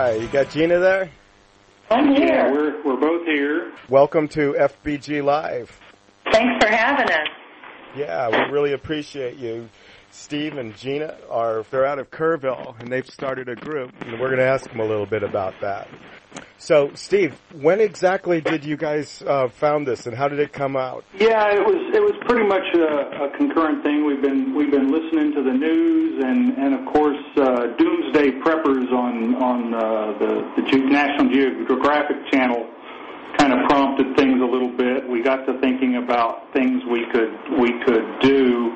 Hi, you got Gina there? I'm here. Yeah, we're both here. Welcome to FBG Live. Thanks for having us. Yeah, we really appreciate you. Steve and Gina they're out of Kerrville, and they've started a group, and we're going to ask them a little bit about that. So, Steve, when exactly did you guys found this, and how did it come out? Yeah, it was pretty much a concurrent thing. We've been listening to the news, and of course, Doomsday Preppers on the National Geographic Channel kind of prompted things a little bit. We got to thinking about things we could do.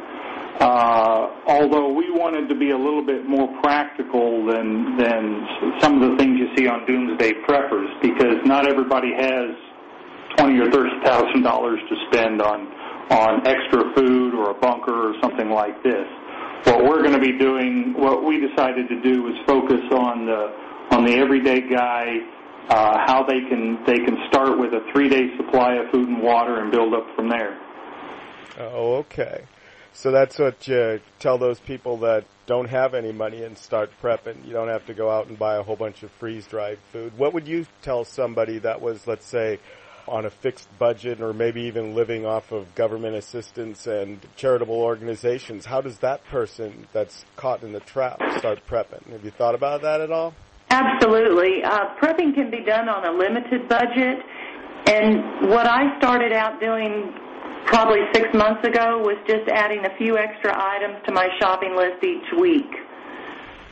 Although we wanted to be a little bit more practical than some of the things you see on Doomsday Preppers, because not everybody has $20,000 or $30,000 to spend on extra food or a bunker or something like this. What we're going to be doing, what we decided to do, is focus on the everyday guy, how they can start with a 3-day supply of food and water and build up from there. Oh, okay. So that's what you tell those people that don't have any money and start prepping. You don't have to go out and buy a whole bunch of freeze-dried food. What would you tell somebody that was, let's say, on a fixed budget or maybe even living off of government assistance and charitable organizations? How does that person that's caught in the trap start prepping? Have you thought about that at all? Absolutely. Prepping can be done on a limited budget. And what I started out doing probably 6 months ago was just adding a few extra items to my shopping list each week.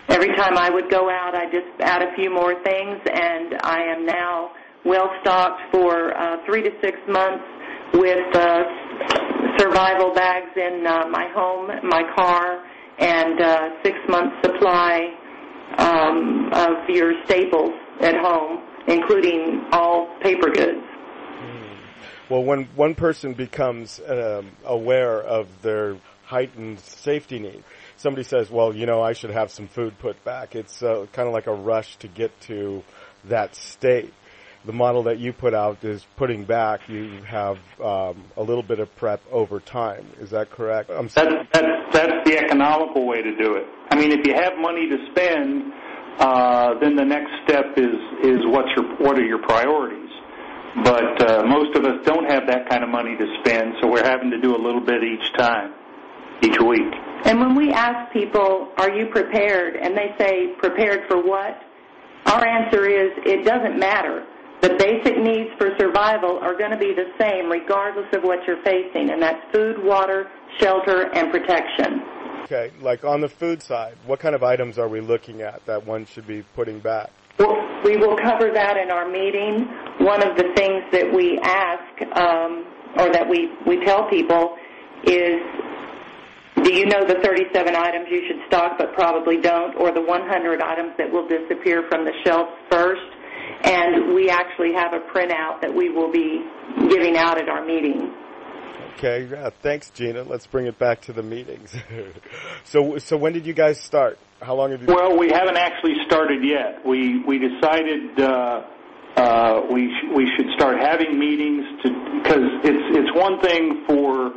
Every time I would go out, I just add a few more things, and I am now well-stocked for 3 to 6 months with survival bags in my home, my car, and 6 months supply of your staples at home, including all paper goods. Well, when one person becomes aware of their heightened safety need, somebody says, well, I should have some food put back. It's kind of like a rush to get to that state. The model that you put out is putting back. You have a little bit of prep over time. Is that correct? That's the economical way to do it. I mean, if you have money to spend, then the next step is what are your priorities. But most of us don't have that kind of money to spend, so we're having to do a little bit each week. And when we ask people, are you prepared, and they say, prepared for what? Our answer is, it doesn't matter. The basic needs for survival are going to be the same regardless of what you're facing, and that's food, water, shelter, and protection. Okay, like on the food side, what kind of items are we looking at that one should be putting back? Well, we will cover that in our meeting. One of the things that we ask, or that we tell people is, do you know the 37 items you should stock but probably don't, or the 100 items that will disappear from the shelves first? And we actually have a printout that we will be giving out at our meeting. Okay, thanks, Gina. Let's bring it back to the meetings. So when did you guys start? How long have you been? Well, we haven't actually started yet. We decided we should start having meetings because it's one thing for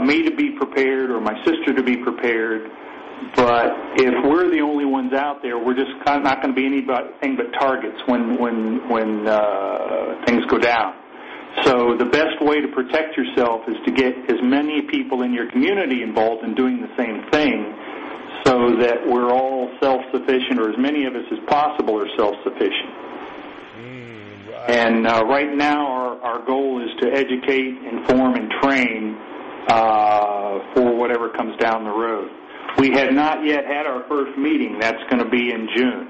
me to be prepared or my sister to be prepared, but if we're the only ones out there, we're just not going to be anything but targets when things go down. So the best way to protect yourself is to get as many people in your community involved in doing the same thing so that we're all self-sufficient, or as many of us as possible are self-sufficient. Right. And right now our goal is to educate, inform, and train for whatever comes down the road. We have not yet had our first meeting. That's going to be in June.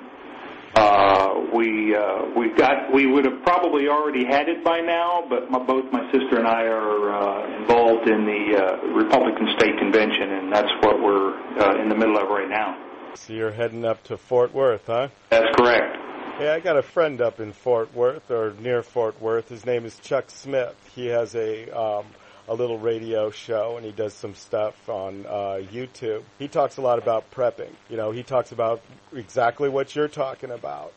We would have probably already had it by now, but both my sister and I are involved in the Republican State Convention, and that's what we're in the middle of right now. So you're heading up to Fort Worth, huh? That's correct. Yeah, I got a friend up in Fort Worth, or near Fort Worth. His name is Chuck Smith. He has a little radio show, and he does some stuff on YouTube. He talks a lot about prepping. He talks about exactly what you're talking about,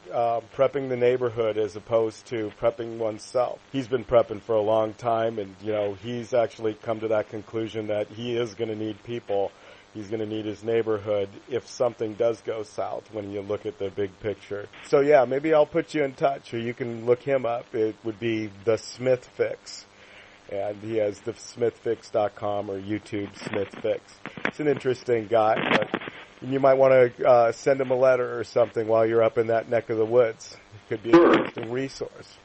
prepping the neighborhood as opposed to prepping oneself. He's been prepping for a long time, and, he's actually come to that conclusion that he is going to need people he's going to need his neighborhood if something does go south when you look at the big picture. So yeah, maybe I'll put you in touch, or you can look him up. It would be The Smith Fix. And he has thesmithfix.com or YouTube Smith Fix. It's an interesting guy, but you might want to send him a letter or something while you're up in that neck of the woods. It could be an interesting resource.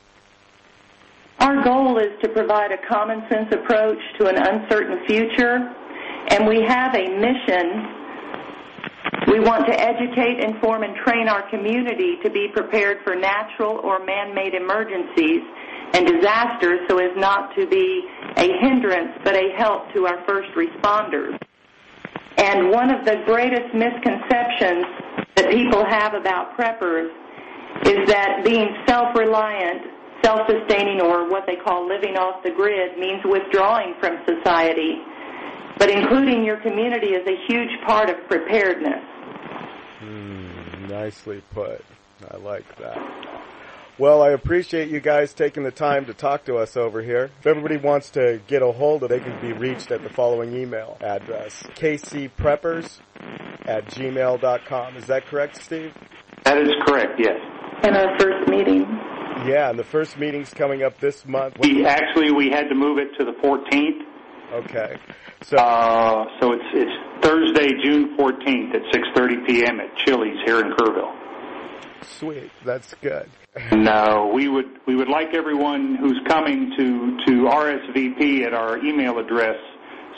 Our goal is to provide a common sense approach to an uncertain future, and we have a mission. We want to educate, inform, and train our community to be prepared for natural or man-made emergencies and disasters so as not to be a hindrance but a help to our first responders. And one of the greatest misconceptions that people have about preppers is that being self-reliant, self-sustaining, or what they call living off the grid means withdrawing from society. But including your community is a huge part of preparedness. Nicely put. I like that. Well, I appreciate you guys taking the time to talk to us over here. If everybody wants to get a hold of it, they can be reached at the following email address, kcpreppers@gmail.com. Is that correct, Steve? That is correct, yes. And our first meeting. Yeah, and the first meeting's coming up this month. We had to move it to the 14th. Okay. So it's Thursday, June 14th at 6:30 p.m. at Chili's here in Kerrville. Sweet. That's good. No, we would like everyone who's coming to RSVP at our email address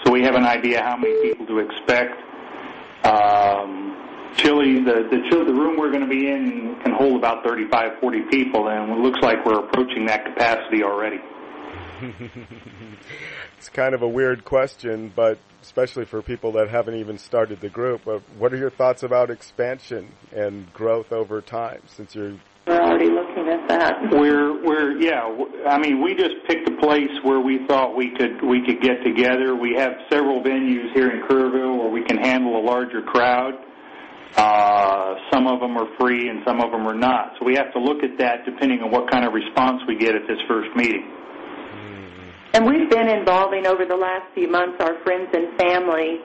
so we have an idea how many people to expect. Chili's, the room we're going to be in can hold about 35, 40 people, and it looks like we're approaching that capacity already. It's kind of a weird question, but especially for people that haven't even started the group. But what are your thoughts about expansion and growth over time? Since we're already looking at that. We just picked a place where we thought we could get together. We have several venues here in Kerrville where we can handle a larger crowd. Some of them are free and some of them are not. So we have to look at that depending on what kind of response we get at this first meeting. And we've been involving over the last few months our friends and family,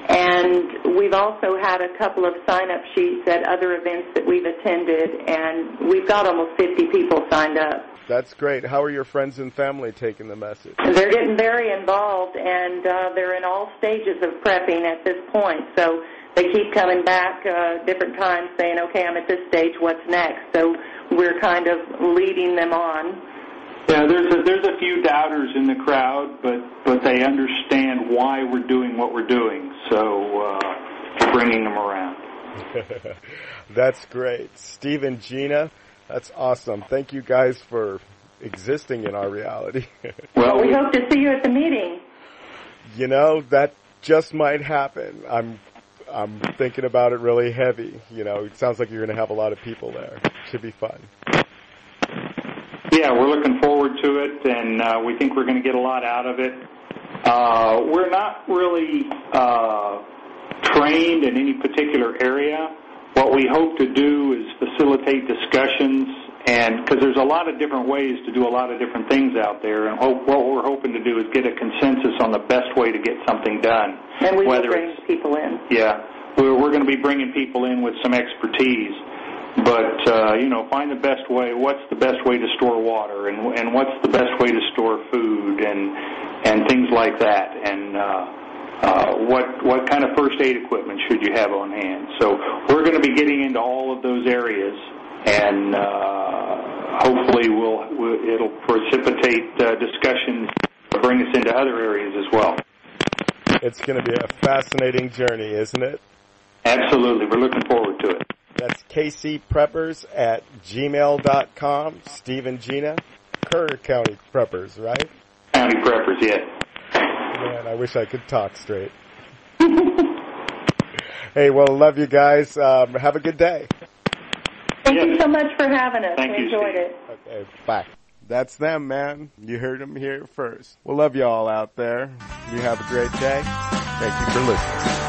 and we've also had a couple of sign-up sheets at other events that we've attended, and we've got almost 50 people signed up. That's great. How are your friends and family taking the message? They're getting very involved, and they're in all stages of prepping at this point. So they keep coming back different times saying, okay, I'm at this stage, what's next? So we're kind of leading them on. Yeah, there's a few doubters in the crowd, but they understand why we're doing what we're doing, so we're bringing them around. That's great. Steve and Gina, that's awesome. Thank you guys for existing in our reality. Well, we hope to see you at the meeting. You know, that just might happen. I'm thinking about it really heavy. You know, it sounds like you're going to have a lot of people there. Should be fun. Yeah, we're looking forward to it, and we think we're going to get a lot out of it. We're not really trained in any particular area. What we hope to do is facilitate discussions, and because there's a lot of different ways to do a lot of different things out there, and what we're hoping to do is get a consensus on the best way to get something done. And we will bring people in. Yeah, we're going to be bringing people in with some expertise. But, find the best way. What's the best way to store water, and what's the best way to store food, and things like that, and what kind of first aid equipment should you have on hand. So we're going to be getting into all of those areas, and hopefully it'll precipitate discussions to bring us into other areas as well. It's going to be a fascinating journey, isn't it? Absolutely. We're looking forward to it. That's kcpreppers@gmail.com. Steve and Gina, Kerr County Preppers, right? County Preppers, yes. Man, I wish I could talk straight. Hey, well, love you guys. Have a good day. Thank you so much for having us. Thank we you, enjoyed Steve. it. Okay, bye. That's them, man. You heard them here first. We'll love you all out there. You have a great day. Thank you for listening.